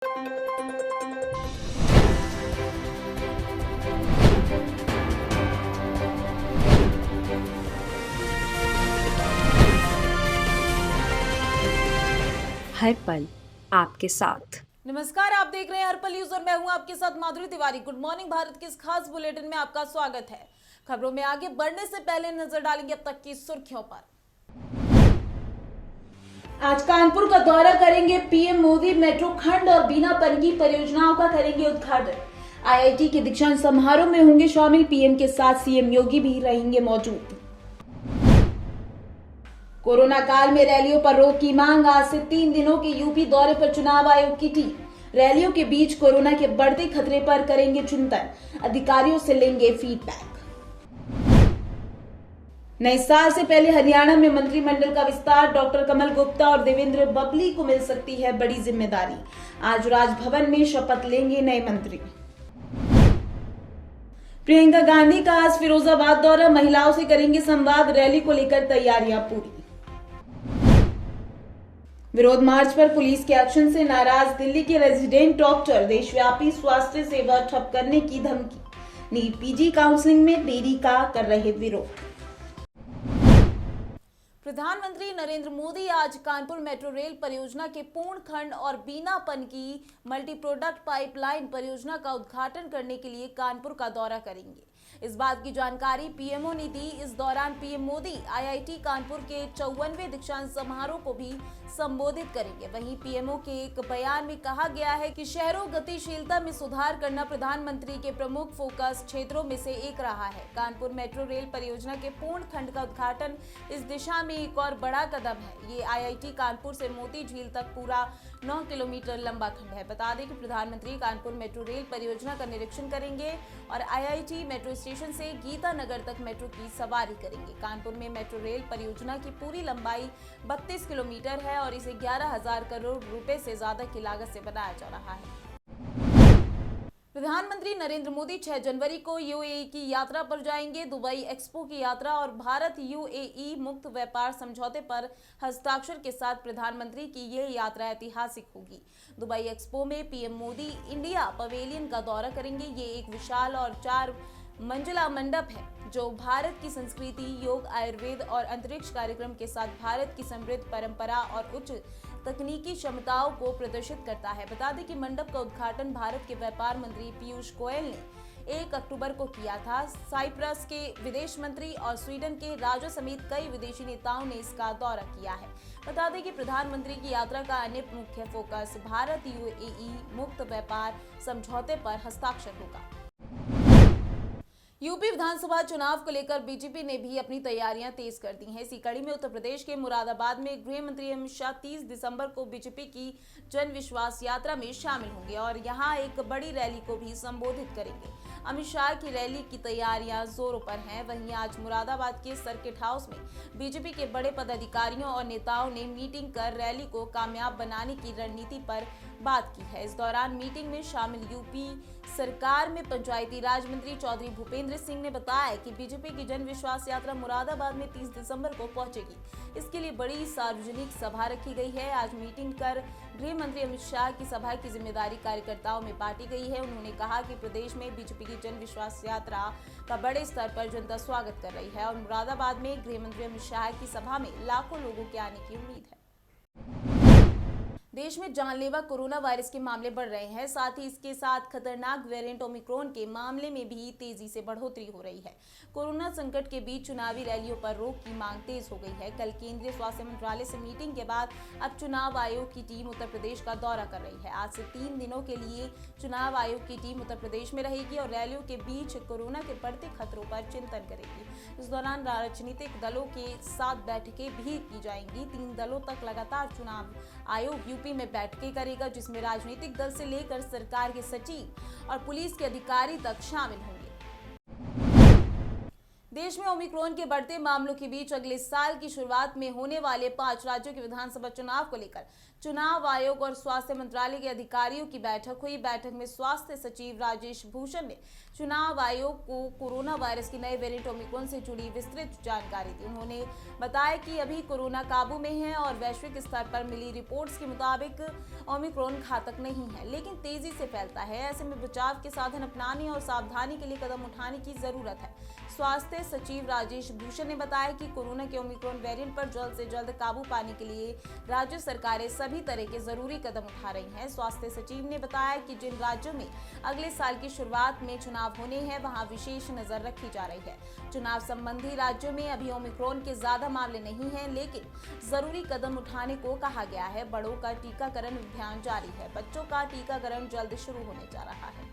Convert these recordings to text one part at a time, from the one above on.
हर पल आपके साथ। नमस्कार, आप देख रहे हैं हर पल न्यूज और मैं हूं आपके साथ माधुरी तिवारी। गुड मॉर्निंग भारत के इस खास बुलेटिन में आपका स्वागत है। खबरों में आगे बढ़ने से पहले नजर डालेंगे अब तक की सुर्खियों पर। आज कानपुर का दौरा करेंगे पीएम मोदी। मेट्रो खंड और बीना पनगी परियोजनाओं का करेंगे उद्घाटन। आईआईटी के दीक्षांत समारोह में होंगे शामिल। पीएम के साथ सीएम योगी भी रहेंगे मौजूद। कोरोना काल में रैलियों पर रोक की मांग। आज से 3 दिनों के यूपी दौरे पर चुनाव आयोग की टीम। रैलियों के बीच कोरोना के बढ़ते खतरे पर करेंगे चिंतन। अधिकारियों से लेंगे फीडबैक। नए साल से पहले हरियाणा में मंत्रिमंडल का विस्तार। डॉक्टर कमल गुप्ता और देवेंद्र बबली को मिल सकती है बड़ी जिम्मेदारी। आज राजभवन में शपथ लेंगे नए मंत्री। प्रियंका गांधी का आज फिरोजाबाद दौरा। महिलाओं से करेंगे संवाद। रैली को लेकर तैयारियां पूरी। विरोध मार्च पर पुलिस के एक्शन से नाराज दिल्ली के रेजिडेंट डॉक्टर। देशव्यापी स्वास्थ्य सेवा ठप करने की धमकी। नीट पीजी काउंसलिंग में देरी का कर रहे विरोध। प्रधानमंत्री नरेंद्र मोदी आज कानपुर मेट्रो रेल परियोजना के पूर्ण खंड और बीना पनगी मल्टी प्रोडक्ट पाइपलाइन परियोजना का उद्घाटन करने के लिए कानपुर का दौरा करेंगे। इस बात की जानकारी पीएमओ ने दी। इस दौरान पीएम मोदी आईआईटी कानपुर के 54वें दीक्षांत समारोह को भी संबोधित करेंगे। वहीं पीएमओ के एक बयान में कहा गया है कि शहरों गतिशीलता में सुधार करना प्रधानमंत्री के प्रमुख फोकस क्षेत्रों में से एक रहा है। कानपुर मेट्रो रेल परियोजना के पूर्ण खंड का उद्घाटन इस दिशा में एक और बड़ा कदम है। ये आईआईटी कानपुर से मोती झील तक पूरा 9 किलोमीटर लंबा खंड है। बता दें कि प्रधानमंत्री कानपुर मेट्रो रेल परियोजना का निरीक्षण करेंगे और आईआईटी मेट्रो स्टेशन से गीता नगर तक मेट्रो की सवारी करेंगे। कानपुर में मेट्रो रेल परियोजना की पूरी लंबाई 32 किलोमीटर है और इसे 11,000 करोड़ रुपए से ज्यादा की लागत से बनाया जा रहा है। प्रधानमंत्री नरेंद्र मोदी 6 जनवरी को यूएई की यात्रा पर जाएंगे। दुबई एक्सपो की यात्रा और भारत यूएई मुक्त व्यापार समझौते पर हस्ताक्षर के साथ प्रधानमंत्री की यह यात्रा ऐतिहासिक होगी। दुबई एक्सपो में पीएम मोदी इंडिया पवेलियन का दौरा करेंगे। ये एक विशाल और 4 मंजिला मंडप है जो भारत की संस्कृति, योग, आयुर्वेद और अंतरिक्ष कार्यक्रम के साथ भारत की समृद्ध परंपरा और उच्च तकनीकी क्षमताओं को प्रदर्शित करता है। बता दें कि मंडप का उद्घाटन भारत के व्यापार मंत्री पीयूष गोयल ने 1 अक्टूबर को किया था। साइप्रस के विदेश मंत्री और स्वीडन के राजा समेत कई विदेशी नेताओं ने इसका दौरा किया है। बता दें कि प्रधानमंत्री की यात्रा का अन्य मुख्य फोकस भारत यूएई मुक्त व्यापार समझौते पर हस्ताक्षर होगा। यूपी विधानसभा चुनाव को लेकर बीजेपी ने भी अपनी तैयारियां तेज कर दी हैं। इसी कड़ी में उत्तर प्रदेश के मुरादाबाद में गृह मंत्री अमित शाह 30 दिसंबर को बीजेपी की जन विश्वास यात्रा में शामिल होंगे और यहां एक बड़ी रैली को भी संबोधित करेंगे। अमित शाह की रैली की तैयारियां जोरों पर हैं। वहीं आज मुरादाबाद के सर्किट हाउस में बीजेपी के बड़े पदाधिकारियों और नेताओं ने मीटिंग कर रैली को कामयाब बनाने की रणनीति पर बात की है। इस दौरान मीटिंग में शामिल यूपी सरकार में पंचायती राज मंत्री चौधरी भूपेंद्र सिंह ने बताया कि बीजेपी की जन विश्वास यात्रा मुरादाबाद में 30 दिसंबर को पहुंचेगी। इसके लिए बड़ी सार्वजनिक सभा रखी गई है। आज मीटिंग कर गृह मंत्री अमित शाह की सभा की जिम्मेदारी कार्यकर्ताओं में बांटी गई है। उन्होंने कहा कि प्रदेश में बीजेपी की जन विश्वास यात्रा का बड़े स्तर पर जनता स्वागत कर रही है और मुरादाबाद में गृह मंत्री अमित शाह की सभा में लाखों लोगों के आने की उम्मीद है। देश में जानलेवा कोरोना वायरस के मामले बढ़ रहे हैं। साथ ही इसके साथ खतरनाक वेरिएंट ओमिक्रॉन के मामले में भी तेजी से बढ़ोतरी हो रही है। कोरोना संकट के बीच चुनावी रैलियों पर रोक की मांग तेज हो गई है। कल केंद्रीय स्वास्थ्य मंत्रालय से मीटिंग के बाद अब चुनाव आयोग की टीम उत्तर प्रदेश का दौरा कर रही है। आज से 3 दिनों के लिए चुनाव आयोग की टीम उत्तर प्रदेश में रहेगी और रैलियों के बीच कोरोना के बढ़ते खतरों पर चिंतन करेगी। इस दौरान राजनीतिक दलों के साथ बैठकें भी की जाएंगी। 3 दलों तक लगातार चुनाव आयोग यूपी में बैठकें करेगा, जिसमें राजनीतिक दल से लेकर सरकार के सचिव और पुलिस के अधिकारी तक शामिल होंगे। देश में ओमिक्रॉन के बढ़ते मामलों के बीच अगले साल की शुरुआत में होने वाले 5 राज्यों के विधानसभा चुनाव को लेकर चुनाव आयोग और स्वास्थ्य मंत्रालय के अधिकारियों की बैठक हुई। बैठक में स्वास्थ्य सचिव राजेश भूषण ने चुनाव आयोग को कोरोना वायरस की नए वेरिएंट ओमिक्रॉन से जुड़ी विस्तृत जानकारी दी। उन्होंने बताया कि अभी कोरोना काबू में है और वैश्विक स्तर पर मिली रिपोर्ट्स के मुताबिक ओमिक्रॉन घातक नहीं है, लेकिन तेजी से फैलता है। ऐसे में बचाव के साधन अपनाने और सावधानी के लिए कदम उठाने की जरूरत है। स्वास्थ्य सचिव राजेश भूषण ने बताया कि कोरोना के ओमिक्रॉन वेरिएंट पर जल्द से जल्द काबू पाने के लिए राज्य सरकारें सभी तरह के जरूरी कदम उठा रही हैं। स्वास्थ्य सचिव ने बताया कि जिन राज्यों में अगले साल की शुरुआत में चुनाव होने हैं, वहां विशेष नजर रखी जा रही है। चुनाव संबंधी राज्यों में अभी ओमिक्रॉन के ज्यादा मामले नहीं हैं, लेकिन जरूरी कदम उठाने को कहा गया है। बड़ों का टीकाकरण अभियान जारी है। बच्चों का टीकाकरण जल्द शुरू होने जा रहा है।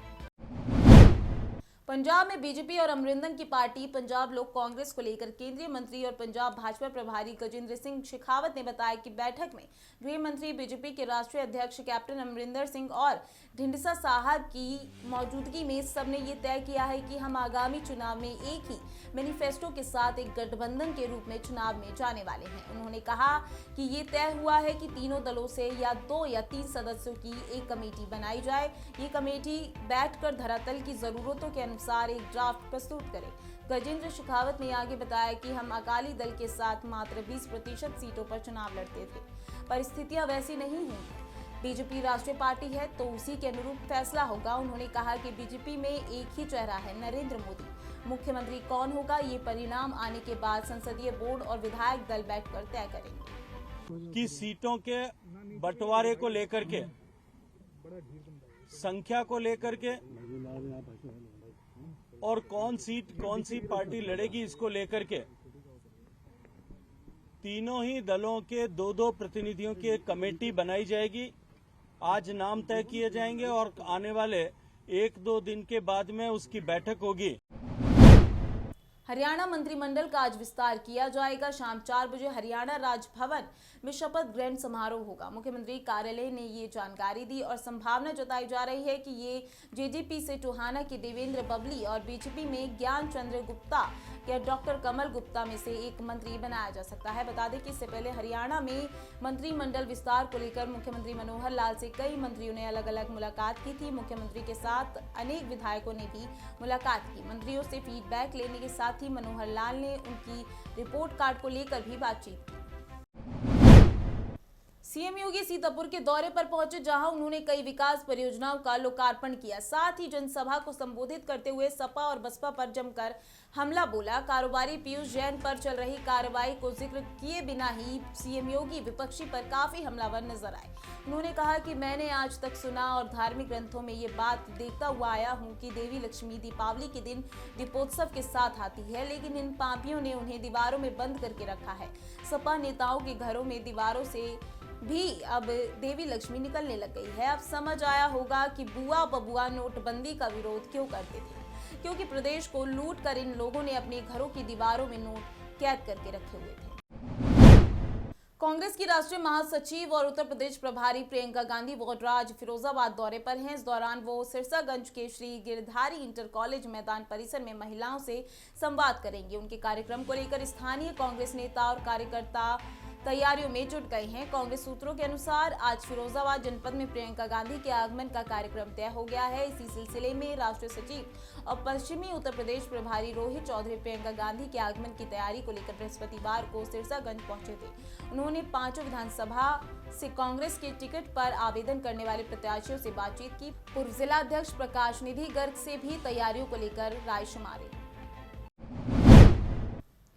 पंजाब में बीजेपी और अमरिंदर की पार्टी पंजाब लोक कांग्रेस को लेकर केंद्रीय मंत्री और पंजाब भाजपा प्रभारी गजेंद्र सिंह शेखावत ने बताया कि बैठक में गृह मंत्री, बीजेपी के राष्ट्रीय अध्यक्ष कैप्टन अमरिंदर सिंह और ढिंडसा साहब की मौजूदगी में सबने ये तय किया है कि हम आगामी चुनाव में एक ही मैनिफेस्टो के साथ एक गठबंधन के रूप में चुनाव में जाने वाले हैं। उन्होंने कहा कि ये तय हुआ है कि तीनों दलों से या 2 या 3 सदस्यों की एक कमेटी बनाई जाए। ये कमेटी बैठकर धरातल की जरूरतों के अनुसार एक ड्राफ्ट प्रस्तुत करे। गजेंद्र शेखावत ने आगे बताया कि हम अकाली दल के साथ मात्र 20% सीटों पर चुनाव लड़ते थे। परिस्थितियां वैसी नहीं होंगी। बीजेपी राष्ट्रीय पार्टी है तो उसी के अनुरूप फैसला होगा। उन्होंने कहा कि बीजेपी में एक ही चेहरा है, नरेंद्र मोदी। मुख्यमंत्री कौन होगा, ये परिणाम आने के बाद संसदीय बोर्ड और विधायक दल बैठकर तय करेंगे। कि सीटों के बंटवारे को लेकर के, संख्या को लेकर के और कौन सी पार्टी लड़ेगी, इसको लेकर के तीनों ही दलों के 2-2 प्रतिनिधियों की एक कमेटी बनाई जाएगी। आज नाम तय किए जाएंगे और आने वाले 1-2 दिन के बाद में उसकी बैठक होगी। हरियाणा मंत्रिमंडल का आज विस्तार किया जाएगा। शाम 4 बजे हरियाणा राजभवन में शपथ ग्रहण समारोह होगा। मुख्यमंत्री कार्यालय ने ये जानकारी दी और संभावना जताई जा रही है कि ये जेजेपी से टोहाना के देवेंद्र बबली और बीजेपी में ज्ञान चंद्र गुप्ता या डॉक्टर कमल गुप्ता में से एक मंत्री बनाया जा सकता है। बता दें कि इससे पहले हरियाणा में मंत्रिमंडल विस्तार को लेकर मुख्यमंत्री मनोहर लाल से कई मंत्रियों ने अलग अलग मुलाकात की थी। मुख्यमंत्री के साथ अनेक विधायकों ने भी मुलाकात की। मंत्रियों से फीडबैक लेने के साथ ही मनोहर लाल ने उनकी रिपोर्ट कार्ड को लेकर भी बातचीत की। सीएम योगी सीतापुर के दौरे पर पहुंचे, जहां उन्होंने कई विकास परियोजनाओं का लोकार्पण किया। साथ ही जनसभा को संबोधित करते हुए सपा और बसपा पर जमकर हमला बोला। कारोबारी पीयूष जैन पर चल रही कार्रवाई को जिक्र किए बिना ही सीएम योगी विपक्षी पर काफी हमलावर नजर आए। उन्होंने कहा कि मैंने आज तक सुना और धार्मिक ग्रंथों में ये बात देखता हुआ आया हूं कि देवी लक्ष्मी दीपावली के दिन दीपोत्सव के साथ आती है, लेकिन इन पापियों ने उन्हें दीवारों में बंद करके रखा है। सपा नेताओं के घरों में दीवारों से भी अब देवी लक्ष्मी निकलने लग गई है। अब समझ आया होगा कि बुआ बबुआ नोटबंदी का विरोध क्यों करते थे, क्योंकि प्रदेश को लूट कर इन लोगों ने अपने घरों की दीवारों में नोट कैद करके रखे हुए थे। कांग्रेस की राष्ट्रीय महासचिव और उत्तर प्रदेश प्रभारी प्रियंका गांधी वाड्रा आज फिरोजाबाद दौरे पर हैं। इस दौरान वो सिरसागंज के श्री गिरधारी इंटर कॉलेज मैदान परिसर में महिलाओं से संवाद करेंगे। उनके कार्यक्रम को लेकर स्थानीय कांग्रेस नेता और कार्यकर्ता तैयारियों में जुट गए हैं। कांग्रेस सूत्रों के अनुसार आज फिरोजाबाद जनपद में प्रियंका गांधी के आगमन का कार्यक्रम तय हो गया है। इसी सिलसिले में राष्ट्रीय सचिव और पश्चिमी उत्तर प्रदेश प्रभारी रोहित चौधरी प्रियंका गांधी के आगमन की तैयारी को लेकर बृहस्पतिवार को सिरसागंज पहुंचे थे। उन्होंने 5 विधानसभा से कांग्रेस के टिकट पर आवेदन करने वाले प्रत्याशियों से बातचीत की। पूर्व जिला अध्यक्ष प्रकाश निधि गर्ग से भी तैयारियों को लेकर राय शुमारी।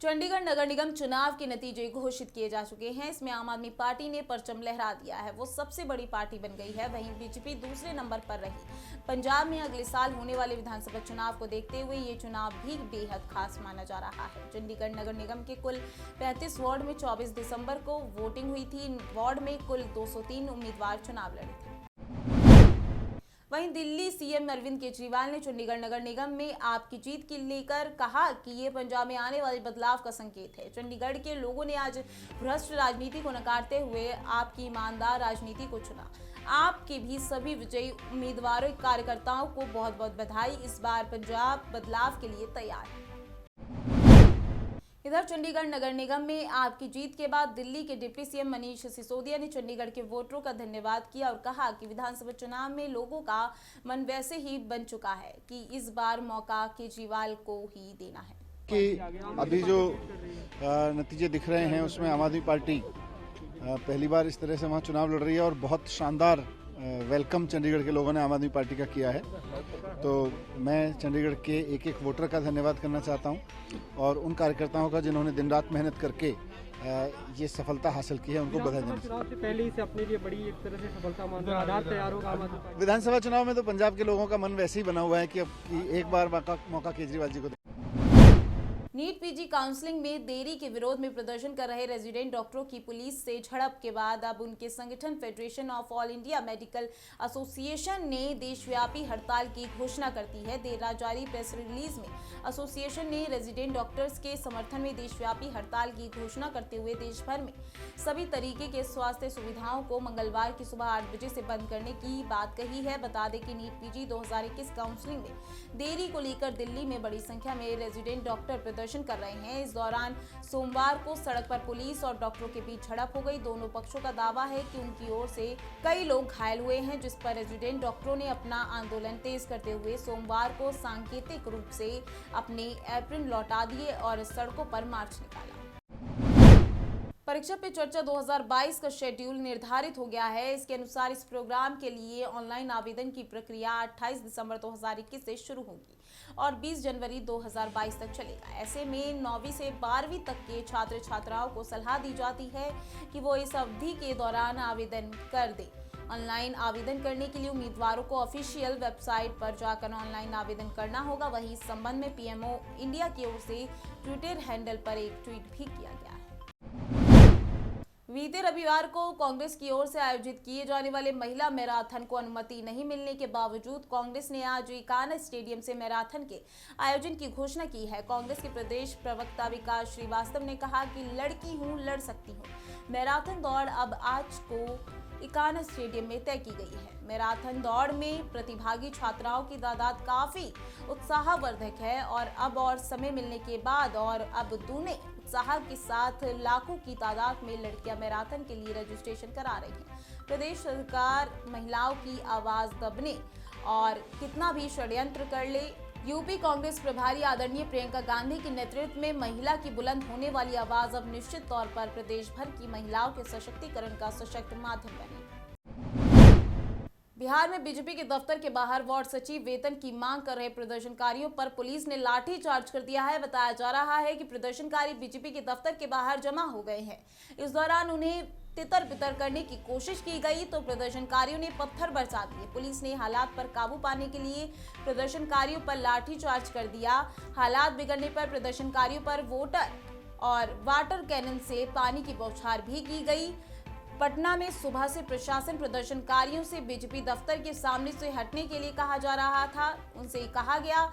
चंडीगढ़ नगर निगम चुनाव के नतीजे घोषित किए जा चुके हैं। इसमें आम आदमी पार्टी ने परचम लहरा दिया है, वो सबसे बड़ी पार्टी बन गई है। वहीं बीजेपी दूसरे नंबर पर रही। पंजाब में अगले साल होने वाले विधानसभा चुनाव को देखते हुए ये चुनाव भी बेहद खास माना जा रहा है। चंडीगढ़ नगर निगम के कुल 35 वार्ड में 24 दिसंबर को वोटिंग हुई थी। वार्ड में कुल 203 उम्मीदवार चुनाव लड़े थे। वहीं दिल्ली सीएम अरविंद केजरीवाल ने चंडीगढ़ नगर निगम में आपकी जीत की लेकर कहा कि ये पंजाब में आने वाले बदलाव का संकेत है। चंडीगढ़ के लोगों ने आज भ्रष्ट राजनीति को नकारते हुए आपकी ईमानदार राजनीति को चुना। आपके भी सभी विजयी उम्मीदवारों कार्यकर्ताओं को बहुत बहुत बधाई। इस बार पंजाब बदलाव के लिए तैयार है। इधर चंडीगढ़ नगर निगम में आपकी जीत के बाद दिल्ली के डिप्टी सीएम मनीष सिसोदिया ने चंडीगढ़ के वोटरों का धन्यवाद किया और कहा कि विधानसभा चुनाव में लोगों का मन वैसे ही बन चुका है कि इस बार मौका केजरीवाल को ही देना है। कि अभी जो नतीजे दिख रहे हैं उसमें आम आदमी पार्टी पहली बार इस तरह से वहाँ चुनाव लड़ रही है और बहुत शानदार वेलकम चंडीगढ़ के लोगों ने आम आदमी पार्टी का किया है। तो मैं चंडीगढ़ के एक एक वोटर का धन्यवाद करना चाहता हूं और उन कार्यकर्ताओं का जिन्होंने दिन रात मेहनत करके ये सफलता हासिल की है, उनको बधाई देना। चुनाव से पहले ही से अपने लिए बड़ी एक तरह से सफलता मानते हैं, आधार तैयार होगा आम आदमी पार्टी। विधानसभा चुनाव में तो पंजाब के लोगों का मन वैसे ही बना हुआ है कि अब कि एक बार मौका केजरीवाल जी को। नीट पीजी काउंसलिंग में देरी के विरोध में प्रदर्शन कर रहे रेजिडेंट डॉक्टरों की पुलिस से झड़प के बाद अब उनके संगठन federation of all India medical association ने देशव्यापी हड़ताल की घोषणा कर दी है। देर रात जारी प्रेस रिलीज में एसोसिएशन ने रेजिडेंट डॉक्टर्स के समर्थन में देशव्यापी हड़ताल की घोषणा करते हुए देश भर में सभी तरीके के स्वास्थ्य सुविधाओं को मंगलवार की सुबह 8 बजे से बंद करने की बात कही है। बता दें कि नीट पीजी 2021 काउंसलिंग में देरी को लेकर दिल्ली में बड़ी संख्या में रेजिडेंट डॉक्टर प्रदर्शन कर रहे हैं। इस दौरान सोमवार को सड़क पर पुलिस और डॉक्टरों के बीच झड़प हो गई। दोनों पक्षों का दावा है कि उनकी ओर से कई लोग घायल हुए हैं, जिस पर रेजिडेंट डॉक्टरों ने अपना आंदोलन तेज करते हुए सोमवार को सांकेतिक रूप से अपने एप्रिन लौटा दिए और सड़कों पर मार्च निकाला। परीक्षा पे चर्चा 2022 का शेड्यूल निर्धारित हो गया है। इसके अनुसार इस प्रोग्राम के लिए ऑनलाइन आवेदन की प्रक्रिया 28 दिसंबर 2021 से शुरू होगी और 20 जनवरी 2022 तक चलेगा। ऐसे में 9वीं से 12वीं तक के छात्र छात्राओं को सलाह दी जाती है कि वो इस अवधि के दौरान आवेदन कर दें। ऑनलाइन आवेदन करने के लिए उम्मीदवारों को ऑफिशियल वेबसाइट पर जाकर ऑनलाइन आवेदन करना होगा। वहीं इस संबंध में पीएमओ इंडिया की ओर से ट्विटर हैंडल पर एक ट्वीट भी किया गया है। बीते रविवार को कांग्रेस की ओर से आयोजित किए जाने वाले महिला मैराथन को अनुमति नहीं मिलने के बावजूद कांग्रेस ने आज इकाना स्टेडियम से मैराथन के आयोजन की घोषणा की है। कांग्रेस के प्रदेश प्रवक्ता विकास श्रीवास्तव ने कहा कि लड़की हूं, लड़ सकती हूं। मैराथन दौड़ अब आज को इकाना स्टेडियम में तय की गई है। मैराथन दौड़ में प्रतिभागी छात्राओं की तादाद काफी उत्साहवर्धक है और अब और समय मिलने के बाद और अब दूने उत्साह के साथ लाखों की तादाद में लड़कियां मैराथन के लिए रजिस्ट्रेशन करा रही हैं। प्रदेश सरकार महिलाओं की आवाज दबने और कितना भी षड्यंत्र कर ले, यूपी कांग्रेस प्रभारी आदरणीय प्रियंका गांधी के नेतृत्व में महिला की बुलंद होने वाली आवाज अब निश्चित तौर पर प्रदेश भर की महिलाओं के सशक्तिकरण का सशक्त माध्यम बने। बिहार में बीजेपी के दफ्तर के बाहर वार्ड सचिव वेतन की मांग कर रहे प्रदर्शनकारियों पर पुलिस ने लाठीचार्ज कर दिया है। बताया जा रहा है कि प्रदर्शनकारी बीजेपी के दफ्तर के बाहर जमा हो गए हैं। इस दौरान उन्हें तितर बितर करने की कोशिश की गई तो प्रदर्शनकारियों ने पत्थर बरसा दिए। पुलिस ने हालात पर काबू पाने के लिए प्रदर्शनकारियों पर लाठीचार्ज कर दिया। हालात बिगड़ने पर प्रदर्शनकारियों पर वाटर कैनन से पानी की बौछार भी की गई। पटना में सुबह से प्रशासन प्रदर्शनकारियों से बीजेपी दफ्तर के सामने से हटने के लिए कहा जा रहा था। उनसे कहा गया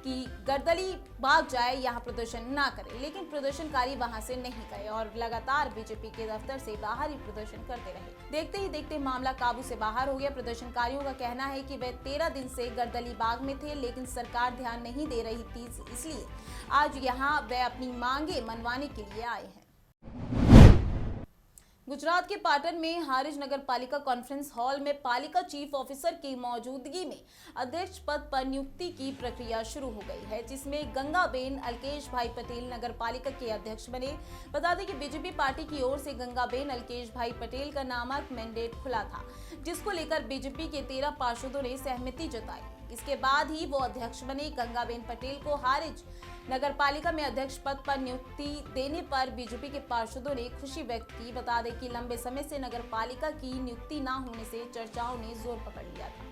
कि गर्दली भाग जाए, यहाँ प्रदर्शन ना करें, लेकिन प्रदर्शनकारी वहां से नहीं गए और लगातार बीजेपी के दफ्तर से बाहर ही प्रदर्शन करते रहे। देखते ही देखते मामला काबू से बाहर हो गया। प्रदर्शनकारियों का कहना है कि वे 13 दिन से गर्दली बाग में थे, लेकिन सरकार ध्यान नहीं दे रही थी, इसलिए आज यहाँ वे अपनी मांगे मनवाने के लिए आए हैं। गुजरात के पाटन में हारिज नगर पालिका कॉन्फ्रेंस हॉल में पालिका चीफ ऑफिसर की मौजूदगी में अध्यक्ष पद पर नियुक्ति की प्रक्रिया शुरू हो गई है, जिसमें गंगाबेन अलकेश भाई पटेल नगर पालिका के अध्यक्ष बने। बता दें कि बीजेपी पार्टी की ओर से गंगाबेन अलकेश भाई पटेल का नामक मैंडेट खुला था, जिसको लेकर बीजेपी के 13 पार्षदों ने सहमति जताई। इसके बाद ही वो अध्यक्ष बने। गंगाबेन पटेल को हारिज नगर पालिका में अध्यक्ष पद पर नियुक्ति देने पर बीजेपी के पार्षदों ने खुशी व्यक्त की। बता दें कि लंबे समय से नगर पालिका की नियुक्ति न होने से चर्चाओं ने जोर पकड़ लिया था।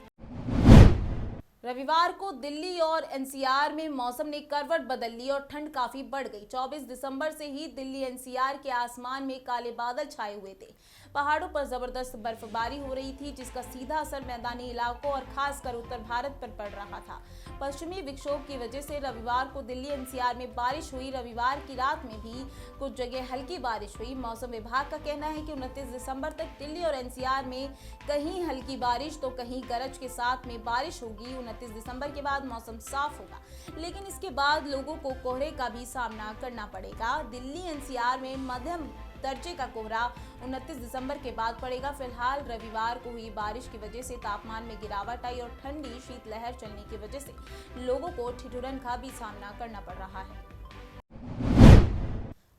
रविवार को दिल्ली और एनसीआर में मौसम ने करवट बदल ली और ठंड काफी बढ़ गई। 24 दिसंबर से ही दिल्ली एनसीआर के आसमान में काले बादल छाए हुए थे। पहाड़ों पर जबरदस्त बर्फबारी हो रही थी, जिसका सीधा असर मैदानी इलाकों और खासकर उत्तर भारत पर पड़ रहा था। पश्चिमी विक्षोभ की वजह से रविवार को दिल्ली एनसीआर में बारिश हुई। रविवार की रात में भी कुछ जगह हल्की बारिश हुई। मौसम विभाग का कहना है कि 29 दिसंबर तक दिल्ली और एनसीआर में कहीं हल्की बारिश तो कहीं गरज के साथ में बारिश होगी। 29 दिसंबर के बाद मौसम साफ होगा, लेकिन इसके बाद लोगों को कोहरे का भी सामना करना पड़ेगा। दिल्ली एनसीआर में मध्यम दर्जे का कोहरा 29 दिसंबर के बाद पड़ेगा। फिलहाल रविवार को हुई बारिश की वजह से तापमान में गिरावट आई और ठंडी शीतलहर चलने की वजह से लोगों को ठिठुरन का भी सामना करना पड़ रहा है।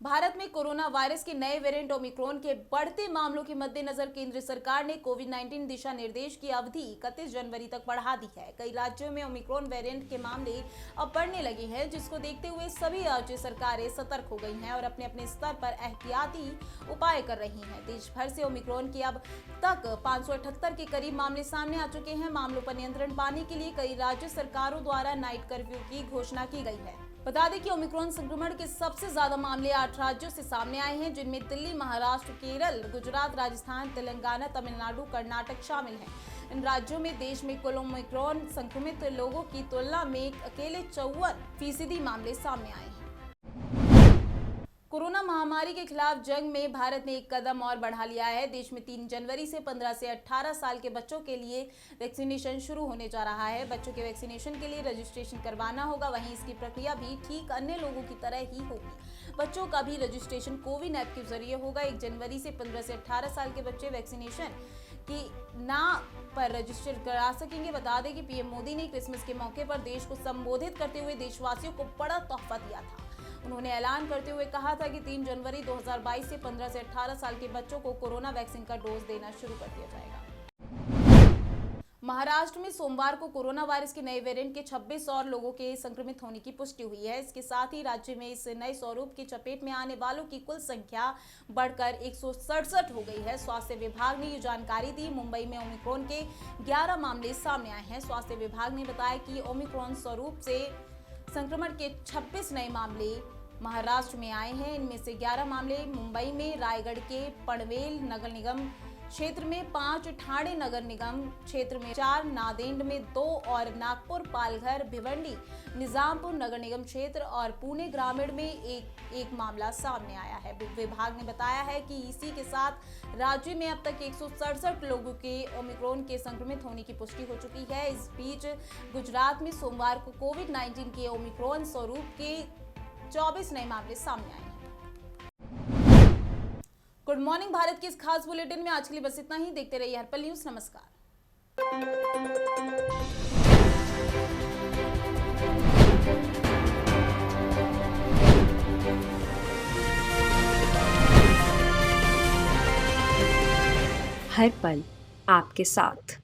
भारत में कोरोना वायरस के नए वेरिएंट ओमिक्रॉन के बढ़ते मामलों के मद्देनजर केंद्र सरकार ने कोविड-19 दिशा निर्देश की अवधि 31 जनवरी तक बढ़ा दी है। कई राज्यों में ओमिक्रॉन वेरिएंट के मामले अब बढ़ने लगे हैं, जिसको देखते हुए सभी राज्य सरकारें सतर्क हो गई हैं और अपने अपने स्तर पर एहतियाती उपाय कर रही हैं। देश भर से ओमिक्रॉन के अब तक 578 के करीब मामले सामने आ चुके हैं। मामलों पर नियंत्रण पाने के लिए कई राज्य सरकारों द्वारा नाइट कर्फ्यू की घोषणा की गई है। बता दें कि ओमिक्रॉन संक्रमण के सबसे ज्यादा मामले 8 राज्यों से सामने आए हैं, जिनमें दिल्ली, महाराष्ट्र, केरल, गुजरात, राजस्थान, तेलंगाना, तमिलनाडु, कर्नाटक शामिल हैं। इन राज्यों में देश में कुल ओमिक्रॉन संक्रमित लोगों की तुलना में अकेले 54% मामले सामने आए हैं। कोरोना महामारी के खिलाफ जंग में भारत ने एक कदम और बढ़ा लिया है। देश में 3 जनवरी से 15 से 18 साल के बच्चों के लिए वैक्सीनेशन शुरू होने जा रहा है। बच्चों के वैक्सीनेशन के लिए रजिस्ट्रेशन करवाना होगा। वहीं इसकी प्रक्रिया भी ठीक अन्य लोगों की तरह ही होगी। बच्चों का भी रजिस्ट्रेशन कोविन ऐप के जरिए होगा। 1 जनवरी से 15 से 18 साल के बच्चे वैक्सीनेशन की पर रजिस्टर करा सकेंगे। बता दें कि पीएम मोदी ने क्रिसमस के मौके पर देश को संबोधित करते हुए देशवासियों को बड़ा तोहफा दिया था। उन्होंने ऐलान करते हुए कहा था कि 3 जनवरी 2022 से 15 से 18 साल के बच्चों को कोरोना वैक्सीन का डोज देना शुरू कर दिया जाएगा। महाराष्ट्र में सोमवार को कोरोना वायरस के नए वेरिएंट के 26 और लोगों के संक्रमित होने की पुष्टि हुई है। इसके साथ ही राज्य में इस नए स्वरूप की चपेट में आने वालों की कुल संख्या बढ़कर 167 हो गई है। स्वास्थ्य विभाग ने ये जानकारी दी। मुंबई में ओमिक्रॉन के 11 मामले सामने आए हैं। स्वास्थ्य विभाग ने बताया कि ओमिक्रॉन स्वरूप से संक्रमण के 26 नए मामले महाराष्ट्र में आए हैं। इनमें से 11 मामले मुंबई में, रायगढ़ के पनवेल नगर निगम क्षेत्र में 5, ठाणे नगर निगम क्षेत्र में 4, नांदेड़ में 2 और नागपुर, पालघर, भिवंडी, निजामपुर नगर निगम क्षेत्र और पुणे ग्रामीण में एक मामला सामने आया है। विभाग ने बताया है कि इसी के साथ राज्य में अब तक 167 लोगों के ओमिक्रॉन के संक्रमित होने की पुष्टि हो चुकी है। इस बीच गुजरात में सोमवार को कोविड-19 के ओमिक्रॉन स्वरूप के 24 नए मामले सामने आए हैं। गुड मॉर्निंग भारत के इस खास बुलेटिन में आज के लिए बस इतना ही। देखते रहिए हर्पल न्यूज। नमस्कार। हर पल आपके साथ।